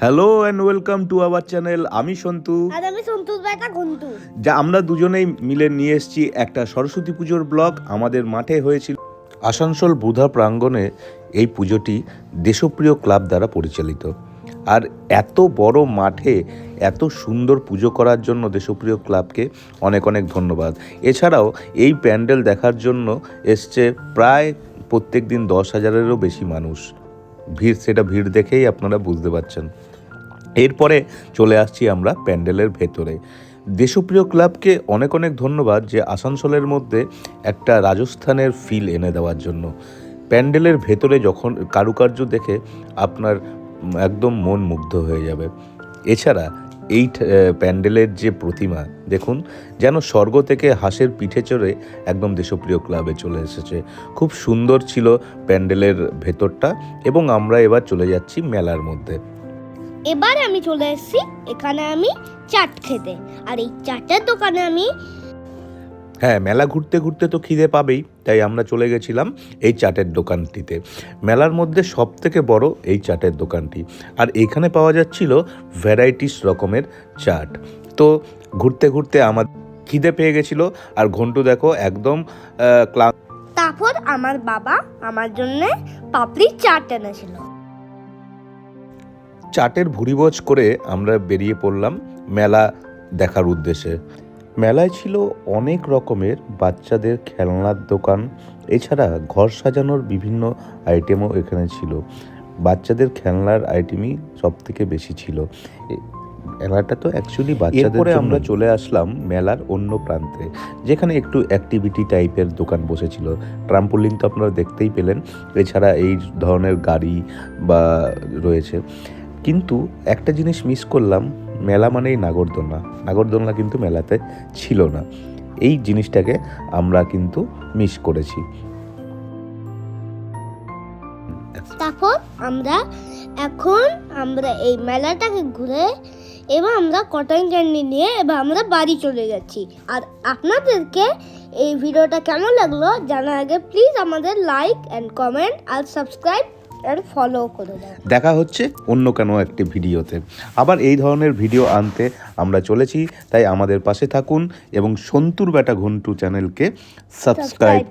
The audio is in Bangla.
Hello and welcome to our channel. আমি সন্তু আর আমি সন্তুর বেটা ঘন্টু। যা আমরা দুজনেই মিলে নিয়ে এসেছি একটা সরস্বতী পুজোর ব্লগ। আমাদের মাঠে হয়েছিল আসানসোল বুধা প্রাঙ্গণে। এই পুজোটি দেশপ্রিয় ক্লাব দ্বারা পরিচালিত। আর এত বড় মাঠে এত সুন্দর পুজো করার জন্য দেশপ্রিয় ক্লাবকে অনেক অনেক ধন্যবাদ। এছাড়াও এই প্যান্ডেল দেখার জন্য এসছে প্রায় প্রত্যেক দিন 10,000-এরও বেশি মানুষ। সেটা ভিড় দেখেই আপনারা বুঝতে পারছেন। এরপরে চলে আসছি আমরা প্যান্ডেলের ভেতরে। দেশপ্রিয় ক্লাবকে অনেক অনেক ধন্যবাদ যে আসানসোলের মধ্যে একটা রাজস্থানের ফিল এনে দেওয়ার জন্য। প্যান্ডেলের ভেতরে যখন কারুকার্য দেখে আপনার একদম মন মুগ্ধ হয়ে যাবে। এছাড়া এই প্যান্ডেলের যে প্রতিমা দেখুন, যেন স্বর্গ থেকে হাঁসের পিঠে চড়ে একদম দেশপ্রিয় ক্লাবে চলে এসেছে। খুব সুন্দর ছিল প্যান্ডেলের ভেতরটা। এবং আমরা এবার চলে যাচ্ছি মেলার মধ্যে। এবার আমি চলে এসেছি এখানে আমি চাট খেতে। আর এই চাটের দোকানে আমি মেলা ঘুরতে ঘুরতে তো খিদে পাবেই, তাই আমরা চলে গেছিলাম এই চাটের দোকানটিতে। মেলার মধ্যে সব থেকে বড় এই চাটের দোকানটি। আর এখানে পাওয়া যাচ্ছিল ভ্যারাইটিস রকমের চাট। তো ঘুরতে ঘুরতে আমার খিদে পেয়ে গেছিল। আর ঘন্টু দেখো একদম ক্লান্ত। তারপর আমার বাবা আমার জন্য পাপড়ি চাট এনেছিল। চাটের ভুরিভোজ করে আমরা বেরিয়ে পড়লাম মেলা দেখার উদ্দেশ্যে। মেলায় ছিল অনেক রকমের বাচ্চাদের খেলনার দোকান। এছাড়া ঘর সাজানোর বিভিন্ন আইটেমও এখানে ছিল। বাচ্চাদের খেলনার আইটেমই সব থেকে বেশি ছিল। মেলাটা তো অ্যাকচুয়ালি বাচ্চাদের জন্য। আমরা চলে আসলাম মেলার অন্য প্রান্তে, যেখানে একটু অ্যাক্টিভিটি টাইপের দোকান বসেছিল। ট্রাম্পোলিন তো আপনারা দেখতেই পেলেন। এছাড়া এই ধরনের গাড়ি বা রয়েছে। কিন্তু একটা জিনিস মিস করলাম, মেলা মানেই নাগরদোলনা কিন্তু মেলাতে ছিল না। এই জিনিসটাকে আমরা কিন্তু মিস করেছি। তারপর আমরা এই মেলাটাকে ঘুরে এবার আমরা কটন ক্যান্ডি নিয়ে এবার আমরা বাড়ি চলে যাচ্ছি। আর আপনাদেরকে এই ভিডিওটা কেমন লাগলো জানার আগে প্লিজ আমাদের লাইক অ্যান্ড কমেন্ট আর সাবস্ক্রাইব আর ফলো করে দেন। দেখা হচ্ছে অন্য কোনো একটি ভিডিওতে। আবার এই ধরনের ভিডিও আনতে আমরা চলেছি, তাই আমাদের পাশে থাকুন এবং সন্তুর বেটা ঘন্টু চ্যানেলকে সাবস্ক্রাইব